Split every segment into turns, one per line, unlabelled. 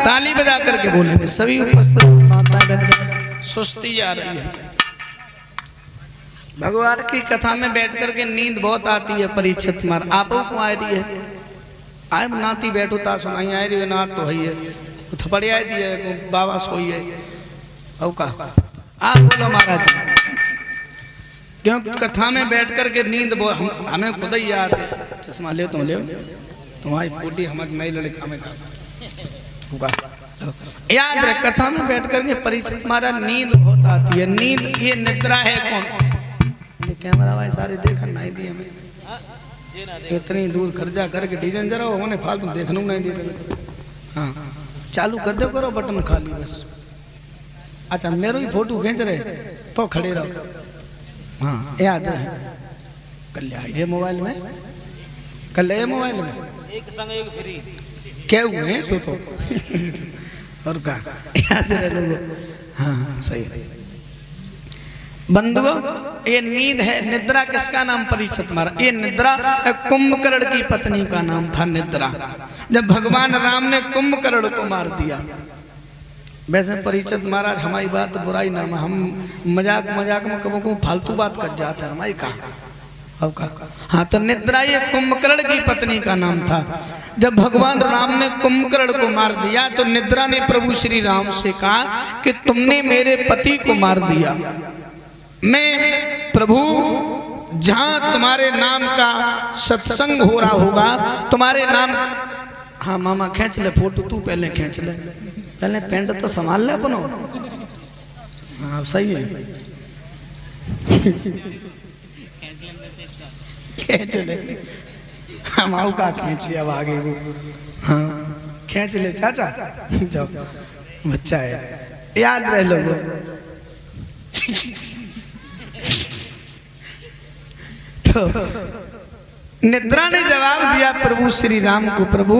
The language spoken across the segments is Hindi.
ताली बजा करके बोलेंगे सभी उपस्थित माताएं बहनें। सुस्ती आ रही है भगवान की कथा में बैठ करके नींद बहुत आती है। परीक्षित मार आप को आ रही है आए नाती बैठो ता सुनाई आ रही है ना तो है थपड़े आ दी है बाबा सोई है का आप बोलो महाराज क्योंकि कथा में बैठ करके नींद हमें खुद ही याद है। चश्मा ले तुम ले तुम्हारी फूटी हमारी नई लड़का में याद रहे कथा में बैठ करके परीक्षित मारा नींद बहुत आती है। नींद ये निद्रा है कौन ये कैमरा भाई सारे देखा नहीं दिए हमें इतनी दूर खर्चा करके डिजाइन जरा होने फालतू देखने नहीं दिए। हाँ चालू कर दो करो बटन खाली बस। अच्छा मेरे ही फोटो खींच रहे तो खड़े रहो। हाँ याद रहे कल ये मोबाइल में कल ये मोबाइल में
एक संग एक फ्री
क्या हुए सो तो और का याद रहे लोगों। हाँ सही बंधुओं ये नींद है। निद्रा किसका नाम परीक्षित मारा ये निद्रा कुंभकर्ण की पत्नी का नाम था निद्रा। जब भगवान राम ने कुंभकर्ण को मार दिया वैसे परीक्षित महाराज हमारी बात बुराई ना हम मजाक मजाक में कबो को फालतू बात कर जाते हैं हमारी कहा अब कहा। हाँ तो निद्रा ये कुंभकर्ण की पत्नी का नाम था। जब भगवान राम ने कुंभकर्ण को मार दिया तो निद्रा ने प्रभु श्री राम से कहा कि तुमने मेरे पति को मार दिया मैं प्रभु जहां तुम्हारे नाम का सत्संग हो रहा होगा तुम्हारे नाम। हाँ मामा खींच ले फोटो तू पहले खींच ले पहले पेंट तो संभाल ले अपनो। हाँ सही है खींच ले हम आओ का खींचिए अब आगे वो। हाँ खींच ले चाचा जाओ बच्चा है याद रहे लोगों। तो निद्रा ने जवाब दिया प्रभु श्री राम को प्रभु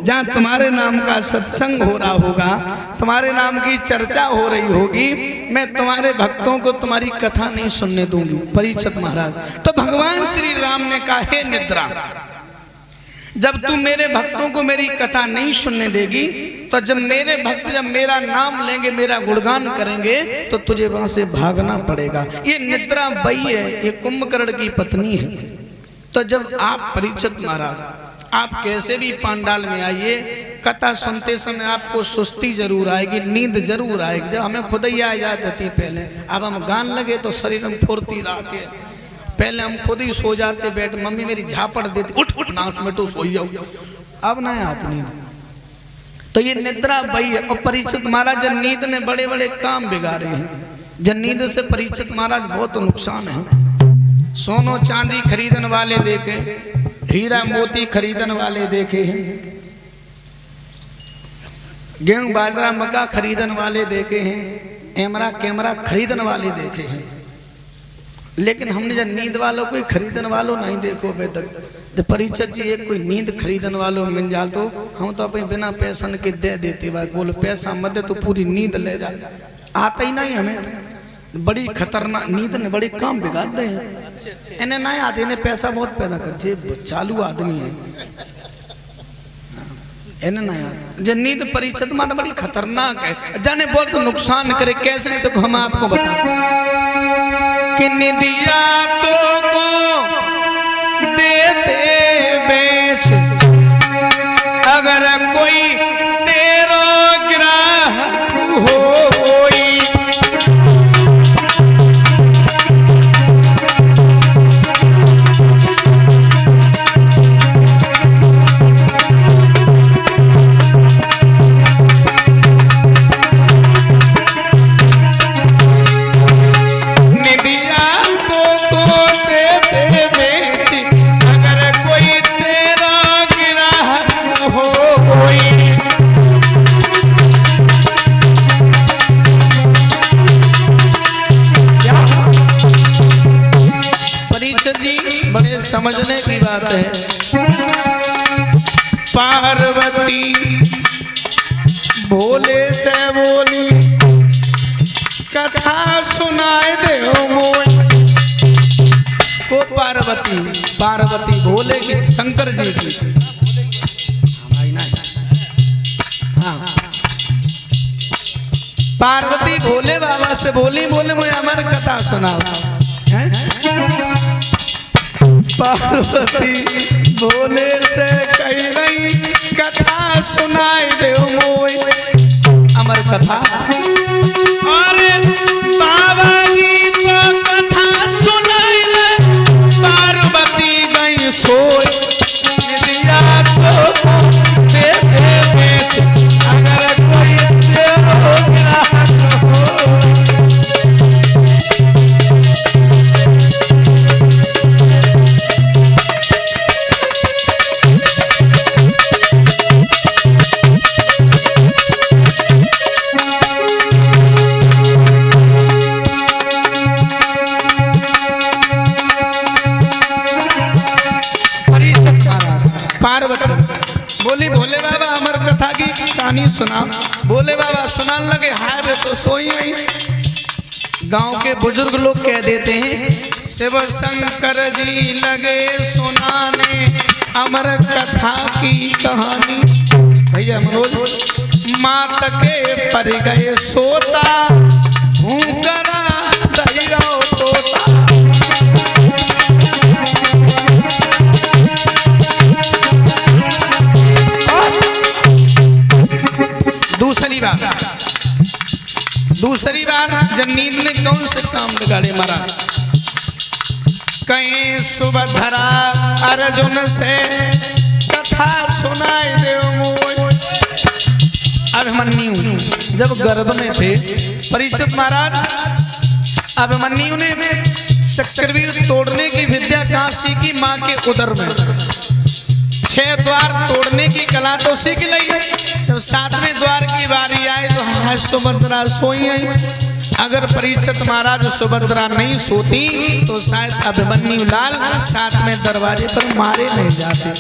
जहां तुम्हारे नाम का सत्संग हो रहा होगा तुम्हारे नाम की चर्चा हो रही होगी मैं तुम्हारे भक्तों को तुम्हारी कथा नहीं सुनने दूंगी। परीक्षित महाराज तो भगवान श्री राम ने कहा हे निद्रा जब तू मेरे भक्तों को मेरी कथा नहीं सुनने देगी तो जब मेरे भक्त जब मेरा नाम लेंगे मेरा गुणगान करेंगे तो तुझे वहां से भागना पड़ेगा। ये निद्रा बई है ये कुंभकर्ण की पत्नी है। तो जब आप परीक्षित महाराज आप कैसे भी पांडाल में आइए कथा सुनते समय आपको सुस्ती जरूर आएगी नींद जरूर आएगी। जब हमें खुद ही आ जाती थी पहले अब हम गान लगे तो शरीर में फुर्ती आके पहले हम खुद ही सो जाते बैठ मम्मी मेरी झापड़ देती उठ उठ नाश में तो सो जाओ अब ना आती नींद। तो ये निद्रा बई है। और परीक्षित महाराज जब नींद ने बड़े बड़े काम बिगाड़े हैं जब नींद से परीक्षित महाराज बहुत नुकसान है। सोनो चांदी खरीदन वाले देखे हीरा मोती खरीदन वाले देखे हैं गेहूं बाजरा मक्का खरीदन वाले देखे हैं एमरा कैमरा खरीदन वाले देखे हैं लेकिन हमने जब नींद वालों को खरीदन वालों नहीं देखो अभी तक। जब परीक्षित जी एक कोई नींद खरीदन वालों मिल जाए तो हम तो अपने बिना पैसा के दे देते भाई बोलो पैसा मत दे तो पूरी नींद ले जा आता ही नहीं हमें तो बड़ी खतरनाक नींद ने बड़े काम बिगाड़ दे इन्हें ना आते इन्हें पैसा बहुत पैदा कर जे चालू आदमी है इन्हें ना याद जो नींद परीक्षित माना बड़ी खतरनाक है जाने बहुत नुकसान करे कैसे तो हम आपको बता कि निदिया तो को देते बेच अगर कोई तेरो ग्राहक हो समझने की बात है। पार्वती भोले से बोली कथा सुनाए दे को पार्वती भोले की शंकर जी की हाँ पार्वती भोले बाबा से बोली, बोले मुझे अमर कथा सुनाओ। पार्वती भोले से कही नहीं कथा सुनाई दे मोई, अमर कथा। अरे बाबा जी को कथा सुनाई दे, पार्वती गई सोई, दिया तो दे दे बेच, अगर कोई देगा बोली भोले बाबा अमर कथा की कहानी सुना। भोले बाबा सुनाने लगे, हाय वे तो सोई आई। गांव के बुजुर्ग लोग कह देते हैं, शिव शंकर जी लगे सुनाने अमर कथा की कहानी। भैया मनोज मात के पर गए सोता, भूकरा दहिया तोता। दूसरी बार जब नींद ने कौन से काम बिगाड़े मारा, कहीं सुभद्रा अर्जुन से कथा सुनाई दे मोय। अभिमन्यु जब गर्भ में थे परीक्षित महाराज, अभिमन्यु ने चक्रव्यूह तोड़ने की विद्या कहाँ सीखी? माँ के उदर में। 6 द्वार तोड़ने की कला तो सीख ली। जब 7वें द्वार की बारी आई तो है सुभद्रा सोई आई। अगर परीक्षित महाराज सुभद्रा नहीं सोती तो शायद अभिमन्यु लाल 7वें दरवाजे पर मारे नहीं जाते।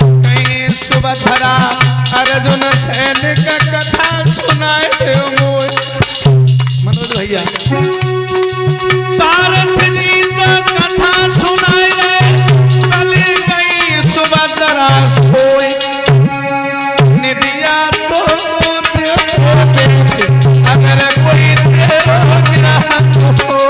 कहीं सुभद्रा अर्जुन सैनिक कथा सुनाए मनोज भैया, भारत जी का कथा सुनाए सुभद्रा सोई, निदिया तो बेच, अगर कोई देगा तो।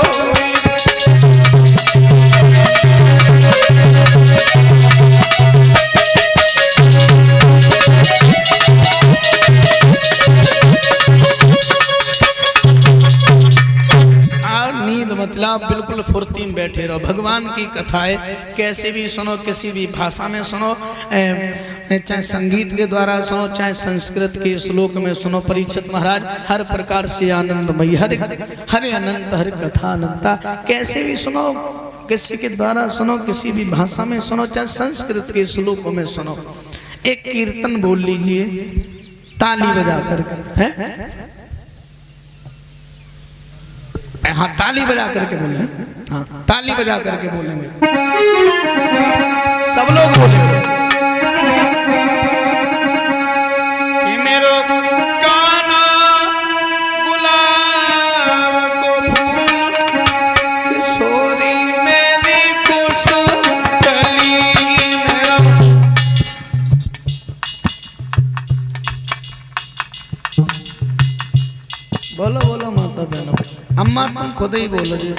मतलब बिल्कुल फुर्ती में बैठे रहो। भगवान की कथाएं कैसे भी सुनो, किसी भी भाषा में सुनो, चाहे संगीत के द्वारा सुनो, चाहे संस्कृत के श्लोक में सुनो। परीक्षित महाराज हर प्रकार से आनंदमयी, हर अनंत, हर कथा अनंता। कैसे भी सुनो, किसी के द्वारा सुनो, किसी भी भाषा में सुनो, चाहे संस्कृत के श्लोकों में सुनो। एक कीर्तन बोल लीजिए ताली बजा करके, है हाँ ताली बजा करके बोले, हाँ ताली बजा करके बोलेंगे, सब लोग बोलेंगे। मेरो काना गुलाब को फूल, किशोरी मेरी कुसुमकली मेरा। बोलो बोलो माता बहनों, अम्मा तुम खुद ही बोलो जी।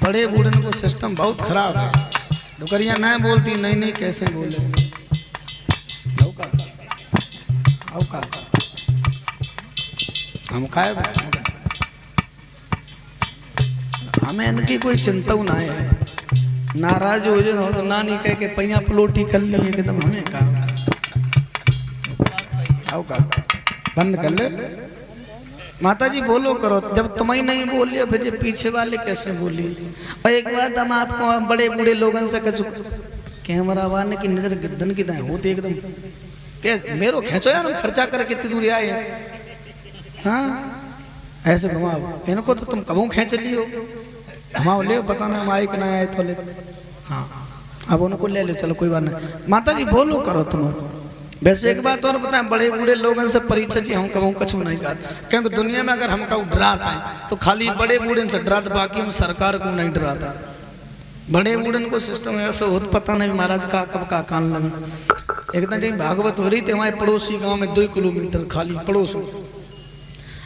बड़े बूढ़न को सिस्टम बहुत खराब है। डुकरिया नहीं बोलती, नहीं नहीं कैसे बोले। हम खाए हमें इनकी कोई चिंता ना है। नाराज हो जाए तो नानी कह के पैया पलोटी कर ली एकदम। हमें का बंद कर ले माता जी, बोलो करो। जब तुम्हें नहीं बोलिए फिर जे पीछे वाले कैसे बोलिए। और एक बात हम आपको बड़े बूढ़े लोगों से कह कैमरा वाले की नजर गिद्धन की दाएं होती एकदम। क्या मेरो खींचो यार, हम खर्चा करके कितनी दूर आए। हाँ ऐसे घुमाओ इनको तो तुम कबू खींच लियो। घुमाओ ले, पता ना हम आए कि ना आए तो ले। हाँ अब उनको ले लो, चलो कोई बात नहीं। माता जी बोलो करो तुम। वैसे एक बात और बताएं, बड़े बूढ़े लोगों से परिचय जी हम कबू कछु नहीं कहते, क्योंकि दुनिया में अगर हम कबू डराते हैं तो खाली बड़े बूढ़े से डराते, बाकी हम सरकार को नहीं डराता। बड़े बूढ़े को सिस्टम ऐसा होता पता नहीं महाराज का कब का कान लगा। एक दिन जब भागवत हो रही थी हमारे पड़ोसी गांव में 2 किलोमीटर खाली पड़ोस में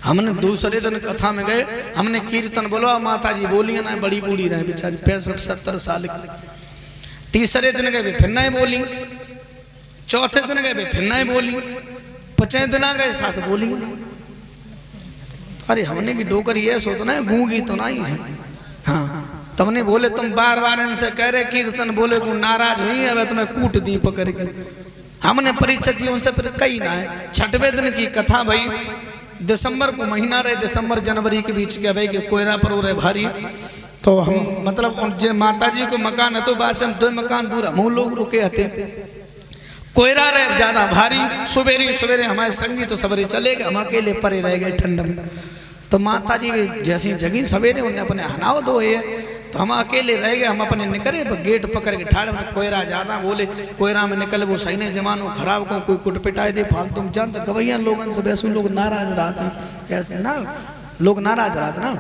हमने दूसरे दिन कथा में गए, हमने कीर्तन बोला, माता जी बोली ना, बड़ी बूढ़ी रहे बेचारी 65-70 साल की। तीसरे दिन गए फिर नहीं बोली, चौथे दिन गए फिर नहीं बोली, 5वें दिन आ गए सास बोली। अरे हमने की डोकर ये सो तो ना गूंगी तो नहीं है। हाँ तुमने बोले तुम बार बार इनसे कह रहे कीर्तन बोले को नाराज हुई है, तुम्हें कूट दी पकड़ के। हमने परिचित जी उनसे फिर कही ना है। 6वें दिन की कथा भाई, दिसंबर को महीना रहे, दिसंबर जनवरी के बीच के भाई कि कोयरा पर हो रहे भारी। तो हम मतलब जो माता जी को मकान है तो बात हम 2 मकान दूर हम लोग रुके थे। कोयरा रहे ज्यादा भारी, सवेरे हमारे संगी तो सवेरे चले गए, हम अकेले परे रह गए ठंड में। तो माता जी जैसी जगी सवेरे उन्हें अपने हनाव दो है, तो हम अकेले रह गए। हम अपने निकले गेट पकड़ के ठाड़ में, कोयरा ज्यादा बोले कोयरा में निकले वो सही नहीं जमानो खराब को कोई कुट पिटाई दे फालतू में जानते गवैया लोगों से वैसे लोग नाराज रहते हैं, कैसे ना लोग नाराज रहते ना।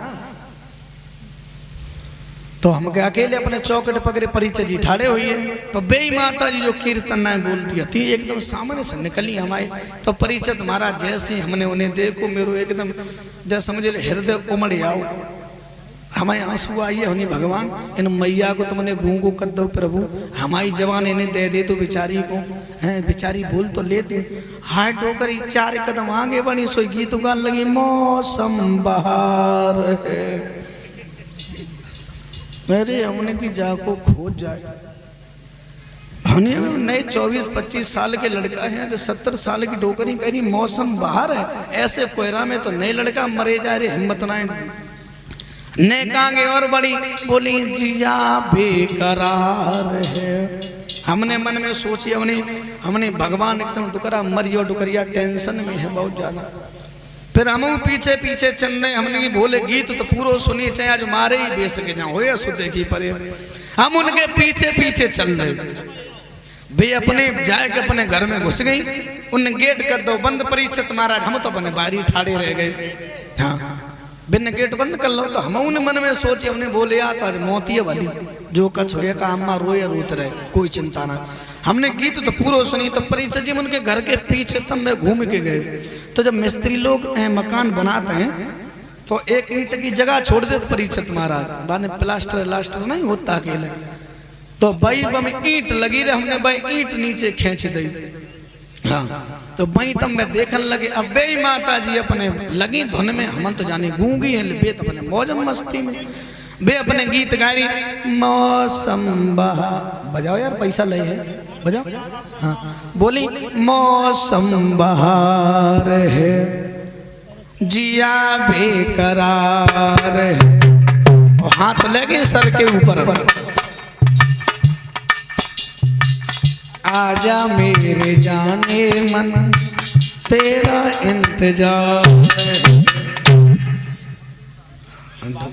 तो हम के अकेले अपने चौकट पकड़े परिचय जी ठाड़े हुई है। तो बेई माता जी जो कीर्तन ना बोल दिया थी एकदम सामने से निकली हमारे। तो परिचित महाराज जैसे हमने उन्हें देखो मेरो एकदम जैसे समझे हृदय उमड़ आओ, हमारे आंसू आइए होनी भगवान इन मैया को तुमने गूंगो कर दो प्रभु, हमारी जवान इन्हें दे दे तो बेचारी को है, बेचारी भूल तो ले दे। हाय डोकर 4 कदम आगे बढ़ी, सोई गीत गान लगी मौसम बहार है मेरे हमने की जाको खोज जाए। हमने नए 24-25 साल के लड़का है जो 70 साल की डोकरी कह रही मौसम बाहर है, ऐसे कोयरा में तो नए लड़का मरे जा रहे हिम्मत ना ने कांगे और बड़ी बोली जिया बेकरार है। हमने मन में सोची हमने भगवान एक समय डुकरा मरियो डुकरिया टेंशन में है बहुत ज्यादा। फिर हम पीछे पीछे चल रहे, हमने की बोले गीत तो पूरा सुनिए चाहे आज मारे ही दे सके जहाँ हो या सुधे की परे। हम उनके पीछे पीछे चल रहे, वे अपने जाए के अपने घर में घुस गई, उन गेट कर दो बंद। परिचित महाराज हम तो अपने बारी ठाड़े रह गए। हाँ बिन गेट बंद कर लो। तो हम उन्हें मन में सोचे, हमने बोले यार तो आज मोतिया वाली जो कछ हो का अम्मा रोए रोते रहे कोई चिंता ना। हमने गीत तो पूरा सुनी। तो परिचय जी उनके घर के पीछे तब में घूम के गए। तो जब मिस्त्री लोग मकान बनाते हैं तो एक ईंट की जगह छोड़ देते परिचित महाराज, बाद में प्लास्टर नहीं होता अकेले। तो भाई में ईंट लगी रहे, हमने भाई ईंट नीचे खींच दी। हाँ तो भाई तब मैं देखने लगे। अब बेई माता जी अपने लगी धुन में, हम तो जाने गूंगी है बे तो अपने मौजम मस्ती में बे अपने गीत गा रही मौसम बहार। बजाओ यार पैसा ले है बजाओ। हाँ बोली मौसम बहार है जिया बेकरार है, और हाथ लगे सर के ऊपर आजा मेरे जाने मन तेरा इंतजार।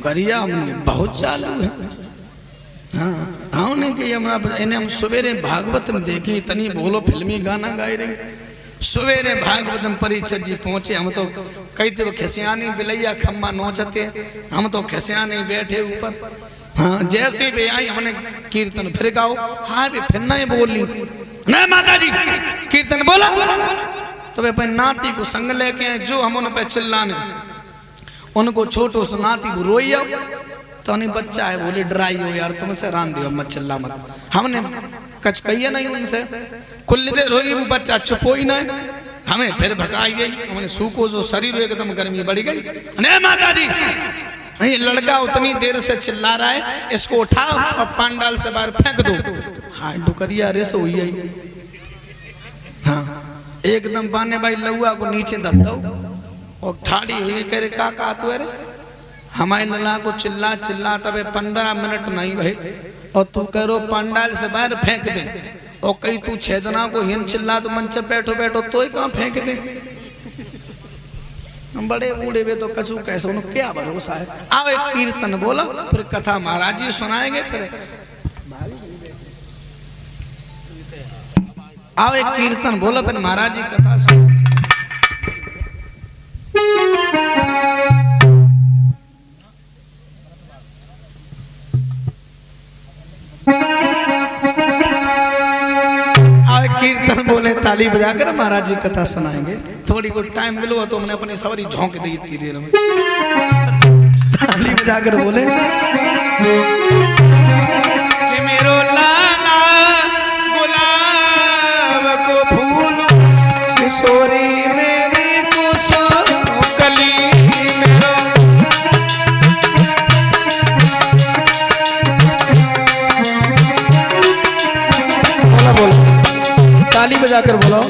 करिया हमने बहुत चालू है। हाँ हमने कि हम सवेरे भागवत में देखी इतनी बोलो फिल्मी गाना गाई रही। सवेरे भागवत में परिचय जी पहुंचे, हम तो कई तो खिसियानी बिलैया खम्बा नोचते, हम तो खिसियानी बैठे ऊपर। हाँ जैसे भी आई हमने कीर्तन फिर गाओ। हाँ भी फिर नहीं बोली नहीं माता जी कीर्तन बोला। तो वे अपने नाती को संग लेके आए, जो हम उन पे चिल्लाने उनको छोटो से नाती वो रोई आओ। तो उन्हें बच्चा है बोले डराई हो यार तुमसे रान दियो मत चिल्ला मत। हमने कच कहिए नहीं उनसे, कुल देर होगी वो बच्चा चुप हो ही नहीं। हमें फिर भगाई गई, हमने सूखो जो शरीर एकदम गर्मी बढ़ गई। नहीं माता जी ये लड़का उतनी देर से चिल्ला रहा है, इसको उठाओ और पांडाल से बाहर फेंक दो। हाँ डुकरिया रेस हुई है। हाँ एकदम बाने भाई लहुआ को नीचे धर दो और ठाड़ी हुई कह रहे का तू अरे हमारे लला को चिल्ला चिल्ला तब 15 मिनट नहीं भाई, और तू कह रो पांडाल से बाहर फेंक दे। और कहीं तू छेदना को हिन चिल्ला तो मंच बैठो बैठो तो ही कहाँ फेंक दे। बड़े बूढ़े वे तो कछु कैसे उन्हें क्या भरोसा है। आओ एक कीर्तन बोला फिर कथा महाराज जी सुनाएंगे। फिर आओ एक कीर्तन बोला फिर महाराज जी कथा सुन। आओ एक कीर्तन बोले ताली ताली बजाकर महाराज जी कथा सुनाएंगे। थोड़ी को टाइम मिलो तो हमने अपनी सवारी झोंक दी इतनी देर में। ताली बजाकर बोले कि मेरो लाला गुलाब को फूल किशोरी मेरी कुसुम कली मेरो। बोला बोलो, ताली बजाकर बोलो।